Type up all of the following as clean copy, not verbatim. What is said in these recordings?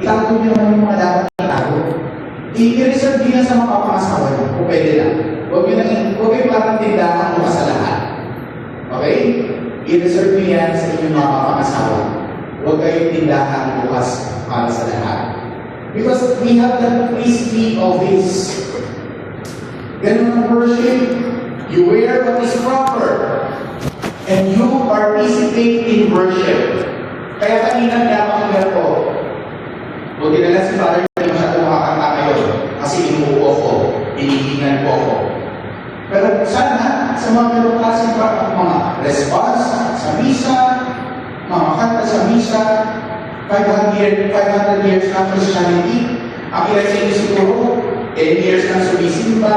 itago niyo naman yung mga dapat itago. I-reserve niyo sa mga papangasawa niyo, kung pwede lang. Huwag yung parang tindahan mo sa lahat. Okay? I-reserve niyo yan sa inyong mga papangasawa. Huwag kayong tindahan bukas para sa lahat. Because we have the priestly office. Ganun ang worship. You wear what is proper. And you participate in worship. Kaya kanina pinapakinggan ko, huwag dinala si Father na masyadong makakanta ngayon kasi inuupo ko, hinihingan ko ako. Pero sana, sa mga ganong klaseng mga response sa misa, mga kanta sa misa, 500 years ng Christianity, ang ilan sa inyo siguro, 10 years nang sumisimba,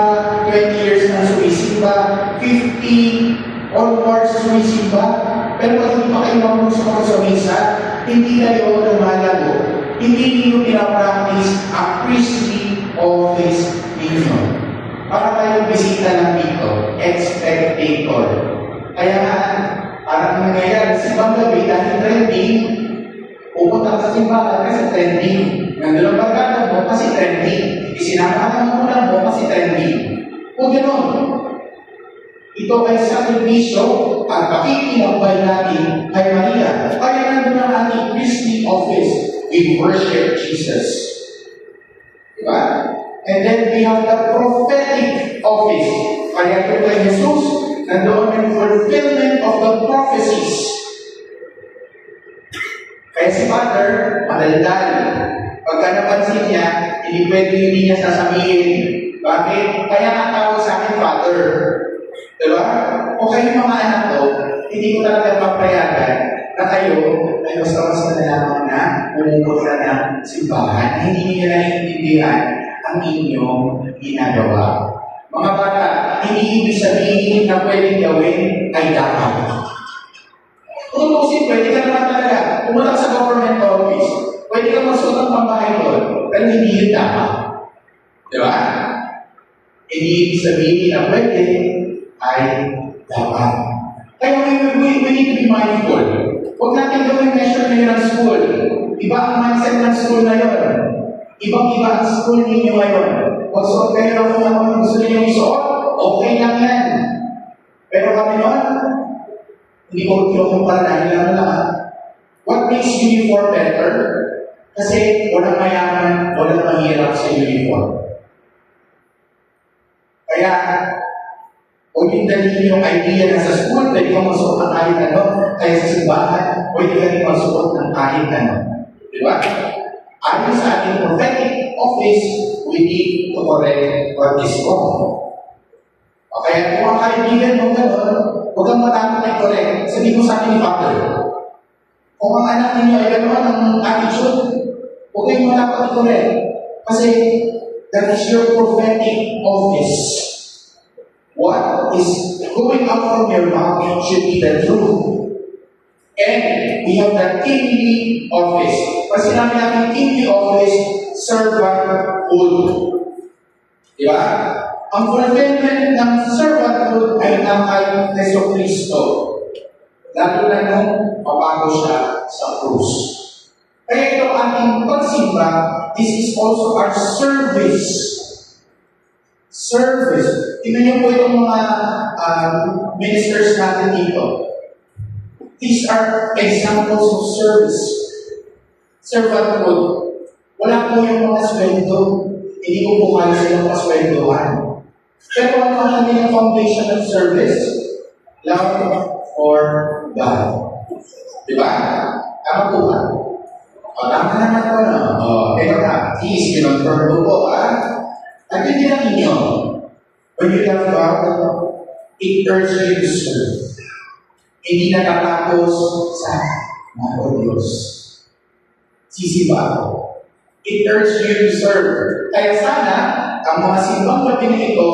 20 years nang sumisimba, 50, onwards sumisimba, pero pag hindi pa kayo mamusunod sa misa, hindi kayo lumalago, hindi niyo pinapractice ang priestly office ninyo. Para kayong bisita lang dito, expectator. Kaya nga, parang nangyayari, simbang gabi dahil trending, pupunta ka sa simbahan kasi trending. Nandun ang pagkano mo kasi trending. Isinamahan mo lang mo kasi trending. Huwag gano'n. Ito ay sakripisyo at pakikinambay natin kay Maria. Kaya nandun ang ating priestly office. We worship Jesus. Diba? And then we have the prophetic office. Kaya ito kay Jesus, nandoon ang fulfillment of the prophecies. Kaya si Father, madaldal. Pagka napansin niya, hindi niya sasabihin. Bakit? Kaya nga tawag sa akin, Father. Diba? O kayo mga anak ko, hindi ko talaga papayagan na kayo ay basta-basta na lamang na pumupunta ng simbahan. Hindi niyo naiintindihan ang inyong ginagawa. Mga bata, hindi ibig sabihin na pwedeng gawin ay dapat. Kung tutusin, pwede ka naman talaga pumunta sa government office. Pwede ka magsuot ng pambahay doon, pero hindi yun dapat. Diba? Hindi ibig sabihin na pwede ay dapat. Kaya we need to be mindful. Huwag natin gawin measure ngayon ng school. Iba ang mindset ng school na yun. Ibang-iba ang school ninyo ngayon. Huwag suot kayo lang kung ano gusto ninyo isuot, okay lang yan. Pero kami nun, hindi ko kinukumpara dahil lang naman. What makes uniform better? Kasi walang mayaman, walang mahirap sa uniform. Kaya, huwag yung dalhin yung idea na sa school, pwede kang masuot ng kahit ano, kaya sa simbahan, pwede ka rin masuot ng kahit ano. Diba? Ayon sa ating prophetic office, we need to correct what is wrong. O kaya kung mga kaibigan mo gano'n, huwag kang matakot na i-correct. Sabihin mo sa akin ni Father, kung ang anak ninyo ay gano'n ang attitude, huwag kayong matakot i-correct. Kasi that is your prophetic office. What is going out from your mouth should be the truth. And we have the kingly office. Pag sinabi natin kingly office, servanthood. Diba? Ang fulfillment ng servanthood ay ng kay Jesu Cristo. Lalo na nung papago siya sa krus. Kaya ito ating pagsimba, this is also our service. Service. Tingnan niyo po itong mga ministers natin dito. These are examples of service. Servanthood. Wala po yung mga sweldo. Hindi ko po kaya silang pasweldohan. Pero ano ang kanilang foundation of service? Love for God. Diba? Tama po ba? Tama naman po na. Pero please, kinonfirm po po, At hindi lang ninyo. When you love God, it urges you to serve. Hindi natatapos sa mga Diyos. Sisimba ako. It urges you to serve. Kaya sana, ang mga simbang gabi na ito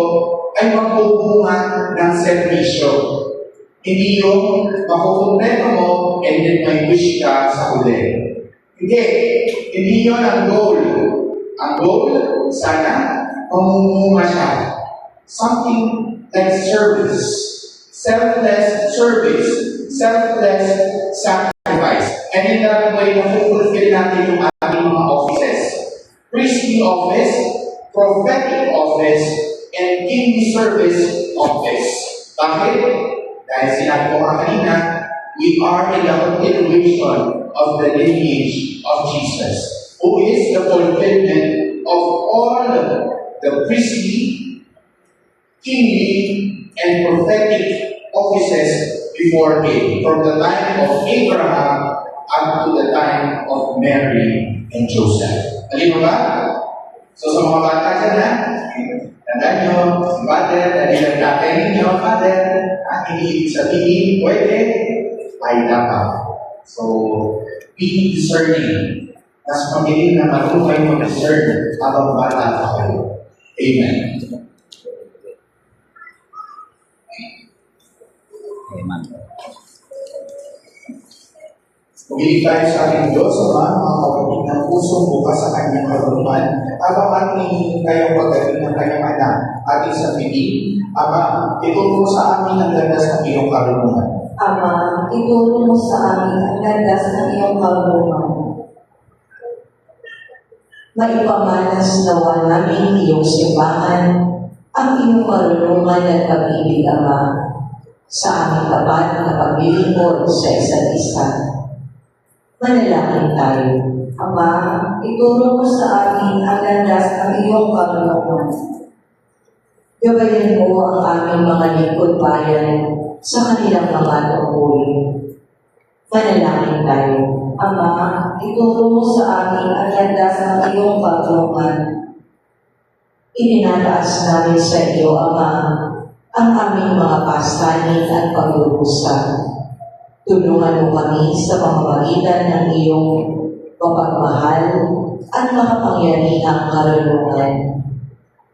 ay magbubunga ng servisyo. Hindi yung makukumpleto mo and then may wish ka sa huli. Hindi yun ang goal. Ang goal, sana, mamumunga siya. Something like service. Selfless service. Selfless sacrifice. And in that way, mafulfill natin yung ating mga offices. priestly office, prophetic office, and kingly service office. Bakit? Dahil sinabi ko nga kanina, we are in the continuation of the lineage of Jesus, who is the fulfillment of all the priestly, kingly, and prophetic offices before him, from the time of Abraham up to the time of Mary and Joseph. Alin mo ba? So sa mga bata dyan ha, tandaan nyo, Father, dahil ang tatay ninyo, Father, ang iniibig sabihin, pwede, ay dapat. So, be discerning. Mas pagiging na marunong kayo mag-discern habang bata pa kayo. Amen. Amen. Pumili tayo sa ating Diyos, mga kapatid ng pusong bukas sa kanyang karunungan. Habang ating kayong pagdating ng kanyang anak, ating sabihin, Ama, ituro sa amin ang landas ng iyong karunungan. Ama, ituro mo sa amin ang landas ng iyong karunungan. Maipamanas nawa namin iyong simbahan, ang iyong karunungan at pag-ibig, Ama, sa aming tapat na paglilingkod sa isa't isa. Manalangin tayo. Ama, ituro mo sa amin ang landas ng iyong karunungan. Gabayan mo ang aming mga lingkod bayan sa kanilang mga tungkulin. Manalangin tayo. Ama, ituro mo sa amin ang landas ng iyong karunungan. Ininataas namin sa iyo, Ama, ang aming mga pasanin at paglubusan. Tulungan mo kami sa pamamagitan ng iyong mapagmahal at makapangyarihang karunungan.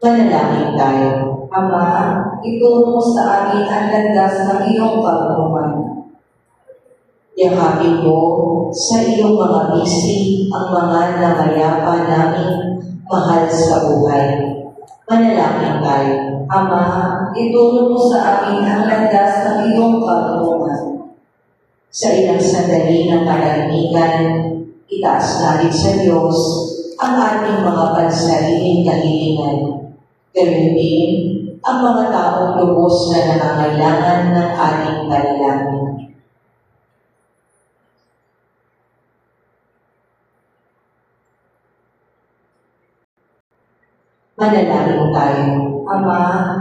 Manalangin tayo. Ama, ituro mo sa amin ang landas ng iyong karunungan. Yakapin mo sa iyong mga misi ang mga namayapa namin mahal sa buhay. Manalangin tayo. Ama, ituro mo sa amin ang landas ng iyong karunungan. Sa ilang sandali ng katahimikan, itaas natin sa Diyos ang ating mga pansariling kahilingan. Ganoon din ang mga taong lubos na nangangailangan ng ating panalangin. Manalangin tayo. Ama,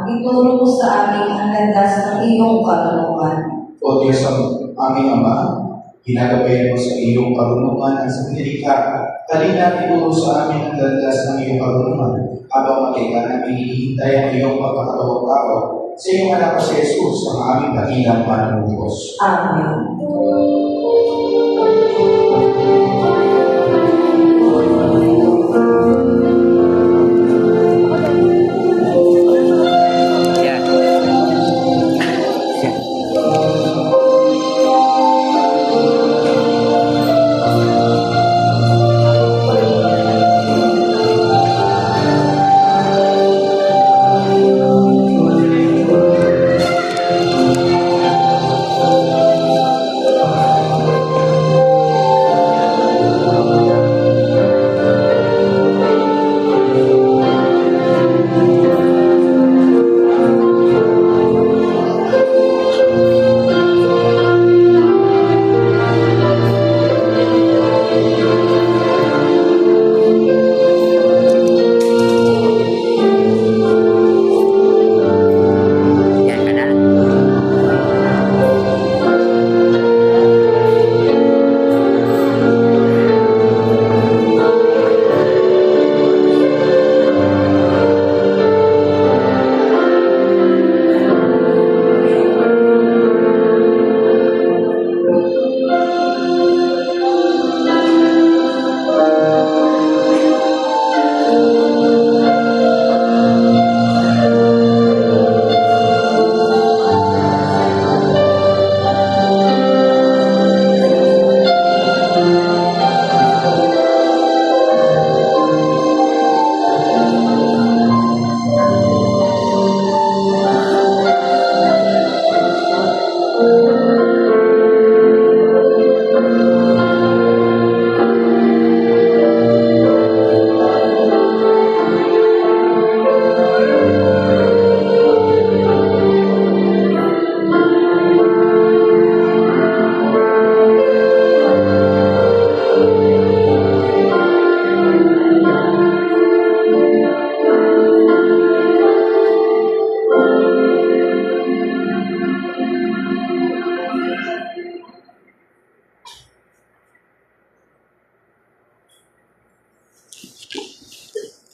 ituro mo sa amin ang landas ng iyong karunungan. O Diyos ang aming Ama, ginagabayan mo sa iyong karunungan ang sanlilikha. Halina ituro sa amin ang landas ng iyong karunungan habang makita namin hinihintay ang iyong pagkakatawag-tawag sa iyong anak si Jesus ang aming dakilang manunubos. Amen.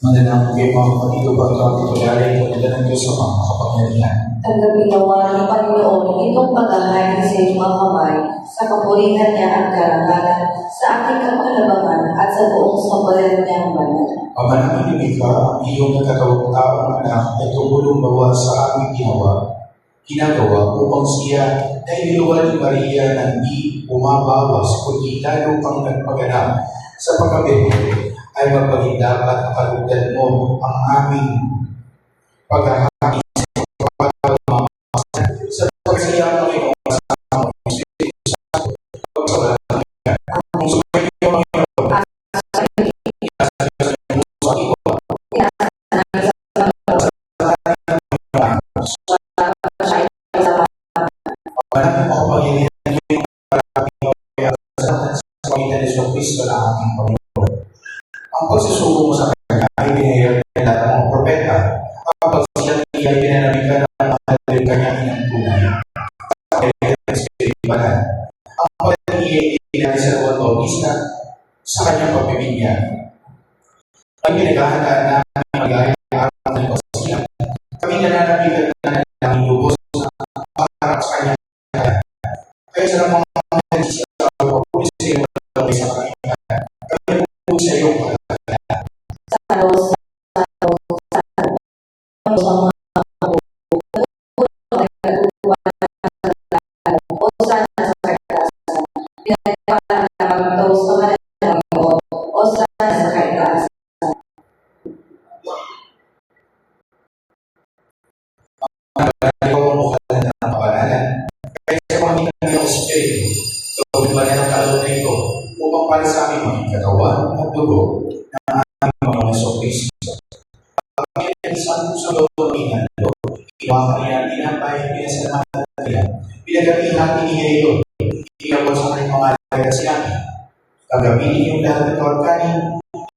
Mananang kayo mga kapatid upang ito ang ipagaling ko nila ng Diyos sa mga makapangyarihan. Tanggapin nawa ng Panginoon itong paghahain sa iyong mga kamay, sa kapurihan niya at karangalan, sa aking kapalabangan at sa buong sambayan niyang banal. Ama namin lumikha, ang iyong nagkatawag-taong anak ay tumulong bawa sa aming ginagawa upang siya na iniluwal ni Maria na hindi bumabawas kundi lalo pang nagpaganap sa pagkabebe ay magpagindapat at kalugdan mo ang aming paghahangin sa pagsiya ng iyong kasama ng Espiritu Santo pagsawalan ng iyan. Kung sumayin niyo ang iyong Maraming makapangyarihan niyo yung maraming kaya sa pamitan ni Kristo na aking Panginoon. Ang pagsusubo mo sa Kanya ay pinahirap ng lahat ng mga propeta. Ang pagsiya niya ay pinanamikan ng mahal ng Kanyang inang tunay. Sa kanya ng Espiritu Banal. Ang pagsiya niya ay pinanamikan sa Juan Bautista sa kanyang pagpipigyan. Ang ginagahanda namin magaya ng araw ng pagsiya. Kami nananabigan na ng lubos na para sa Kanya. Kaya sa mga nagsisya sa pagpulis sa iyo ng isang kanya, kami pupulis sa iyo para sa aming mga katawan at dugo ng aming mga Kristo. Ang isang puso ng inalo, iwakan niya ang tinapay, pinasalamatan niya, pinagamihan niya iyon, ilawal sa kanyang mga lagasyanin. Kagamitin yung lahat ng kanin,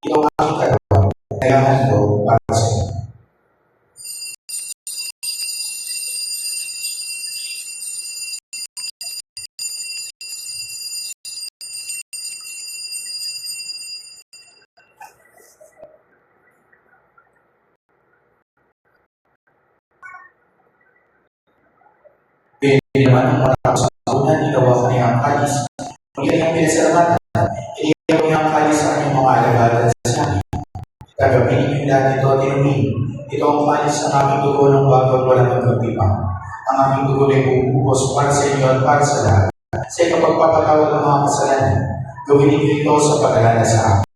ito ang aking katawan, kaya hando para sa inyo. Hindi naman ang matapos sa una, itawakan niya ang kalis. Kung yan ang pinasalamatan, iniyaw niya ang kalis sa kanyang mga alagad sa amin. Gagamitin yung lahat ito at inumin. Ito ang kalis ng aming dugo ng bagong walang magkagpipang. Ang aming dugo ay bubukos para sa inyo at para sa lahat. Sa ikapagpapatawad ng mga kasalanan, gawin niyo ito sa pag-alala sa amin.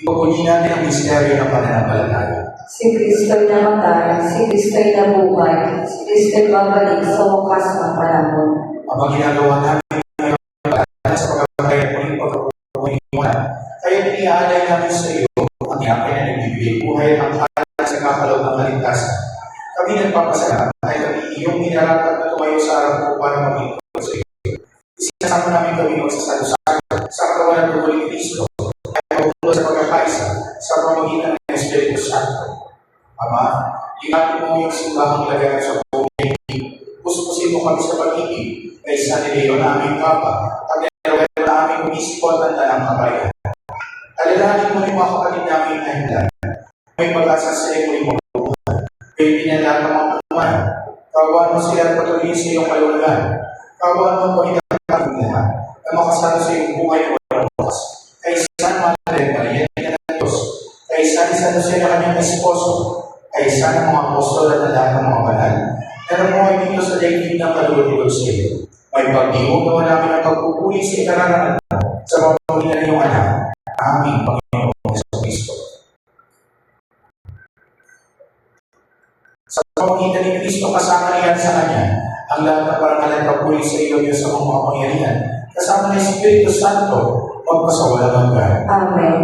Ipagpunin natin ang misteryo ng pananampalataya. Si Kristo'y namatay, si Kristo'y nabuhay, si Kristo'y babalik sa wakas ng panahon. Ang ginagawa namin ngayon sa pagkakamay at muling pagkakamay, kaya iniaalay namin sa iyo ang yakay na nagbibigay buhay at ang kalat sa kakalaw ng kaligtasan. Kami nagpapasalamat ay kami iyong minarapat na tumayo sa harap ko para maglingkod sa iyo. Isinasama namin kami magsasalusan sa katawan ng Tuguling Kristo sa pagkakaisa sa pamagitan ng Espiritu Santo. Ama, ingatan mo yung simbahang lagayan sa buong mundo. Puspusin mo kami sa pag-ibig na isa niliyo na aming Papa at nilawin na aming umisipon at ng kabayan. Alalahanin mo yung mga kapatid namin na hindan. May pag-asa sa iyo yung mga buhay. Kayo pinalat ng mga patuman. Kawan mo sila at patuloy sa iyong kalulagan. Kawan mo ang pagkakataon ng lahat na makasama sa iyong buhay o walang bukas. Kaysa Madre Maria ng Diyos, kaysa ni San Jose na kanyang esposo, kaysa ng mga apostol at lahat ng mga banal, na namuhay dito sa daigdig ng kalululog sa iyo. May pag-iwag naman namin ang pagpupuli sa ikararangan sa pamamagitan ng iyong anak, aming Panginoong Jesucristo. Sa pamamagitan ni Kristo kasama niya sa Kanya, ang lahat ng parangalan at pagpuli sa iyo Diyos sa mga kapangyarihan, kasama ng Espiritu Santo, magpasawalang hanggan. Amen.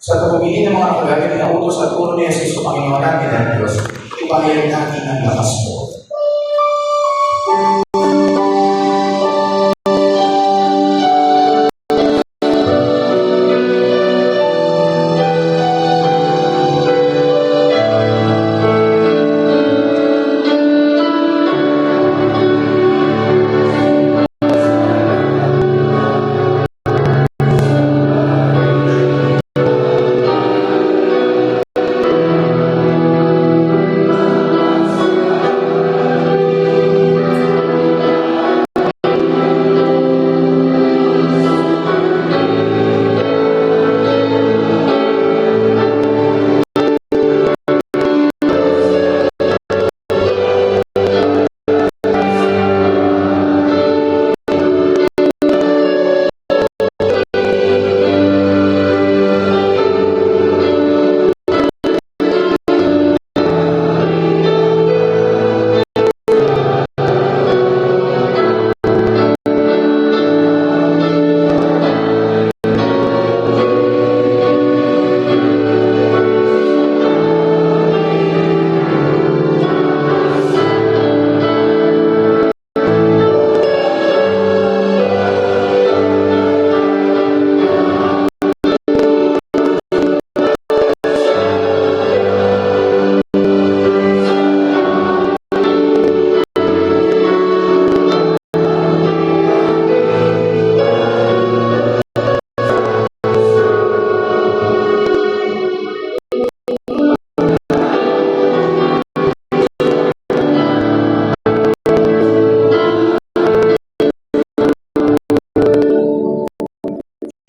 Sa pagpili ng mga kagagawin na utos at puro ni Jesus sa Panginoon natin ang Diyos, ipahayag natin ang lakas mo.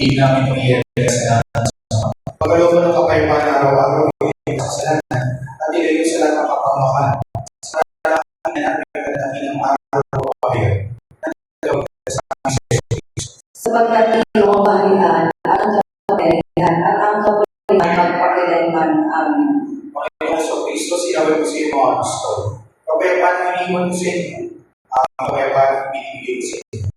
Hindi namin i-address na pagkalooban ng kapayapaan na araw-araw ay kasalanan at ilayo sa lahat ng kapamakan. Sa akin na natin ng araw-araw kayo. Sapagkat iyong kaharian at ang kapayapaan at ang kapayapaan magpakailanman. Amen. Panginoon sa Kristo, sinabi ko sa iyo mga gusto. Kapayapaan ang iniwan ko sa inyo. Ang kapayapaan ang binibigay ko sa inyo.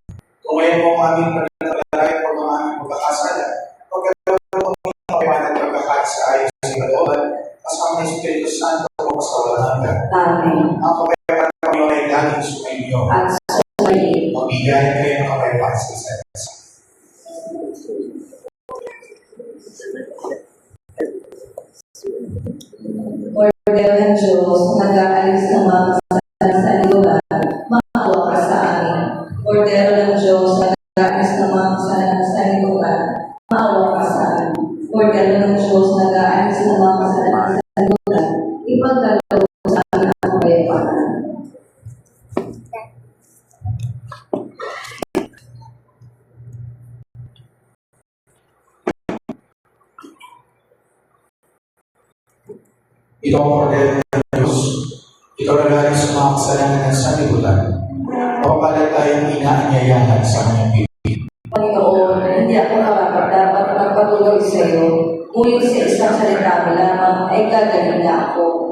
Kung ngayon mo ang aming pananampalataya o ang aming pagkakasala, pagkakaroon mo ang kapayapaan at pagkakaisa ayon sa kalooban, kasama ng Espiritu Santo o kasawalan hanggan. Amen. Ang kapayapaan ng Panginoon ay laging sumainyo. At sumayin. Magbigay kayo ng kapayapaan sa isa't isa. Kordero ng Diyos, nag-aalis ng mga kasalanan sa libugan, maawa ka sa amin. Kordero ng Diyos, nag-aalis ng mga kasalanan sa libugan, maawa ka sa amin. Kordero ng Diyos, nag-aalis ng mga kasalanan sa libugan, ipagkaloob sa amin ang kapayapaan. Ikaw ang kordero ng Diyos. Ikaw nag-aalis sa mga kasalanan ng sanlibutan. Kapapalad tayong inaanyayahan sa kanyang bibig. Panginoon, hindi ako dapat magpatuloy sa iyo. Ngunit sa isang salita mo lamang ay gagaling na ako.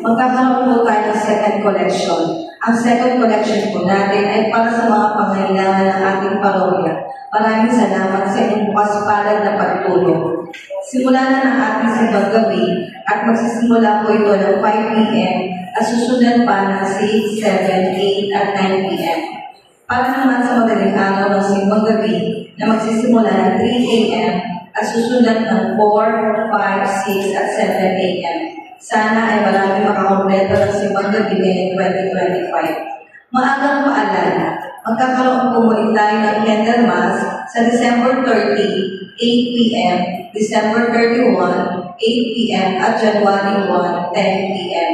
Magkakaroon po tayo ng second collection. Ang second collection po natin ay para sa mga pangailangan ng ating parokya. Maraming salamat sa inyong paspalad na pagtulong. Simula na ng ating simbang gabi at magsisimula po ito ng 5 p.m. at susundan pa ng 6, 7, 8 at 9 p.m. Para naman sa madaling araw ng simbang gabi na magsisimula ng 3 a.m. at susundan ng 4, 5, 6 at 7 a.m. Sana ay marami makakompleto ng simbang gabi ngayong 2025. Maagang paalala, magkakaroon po muli tayo ng Candle Mass sa December 30, 8 p.m., December 31, 8 p.m. at January 1, 10 p.m.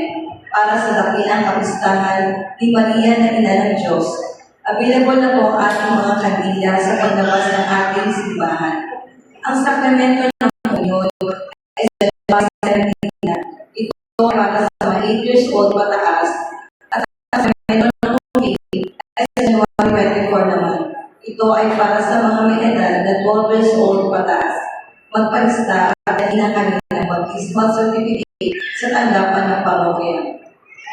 para sa dakilang kapistahan ni Maria na Ina ng Diyos Available na po ang ating mga kandila sa paglabas ng ating simbahan. Ang sakramento ng komunyon ay sa labas ng kandila. Ito ay para sa mga 8 years old pataas at ang sakramento ng komunyon ay sa January 24 naman. Ito ay para sa mga may edad na 12 years old pataas. Magparista at dali ng kanilang baptismal certificate sa tanggapan ng parokya.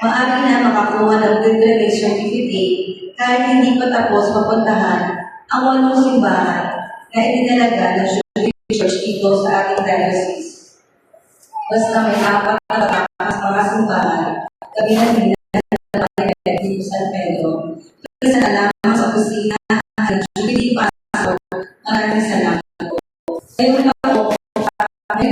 Maaari na makakuha ng good certificate kahit hindi pa tapos mapuntahan ang 8 simbahan na idinalaga ng Church dito sa ating diocese. Basta may 4 na tatakas mga simbahan, kabilang din ng dito San Pedro. Isa na lamang sa opisina ng Jubilee Pastor. Maraming salamat po. Ngayon na po, may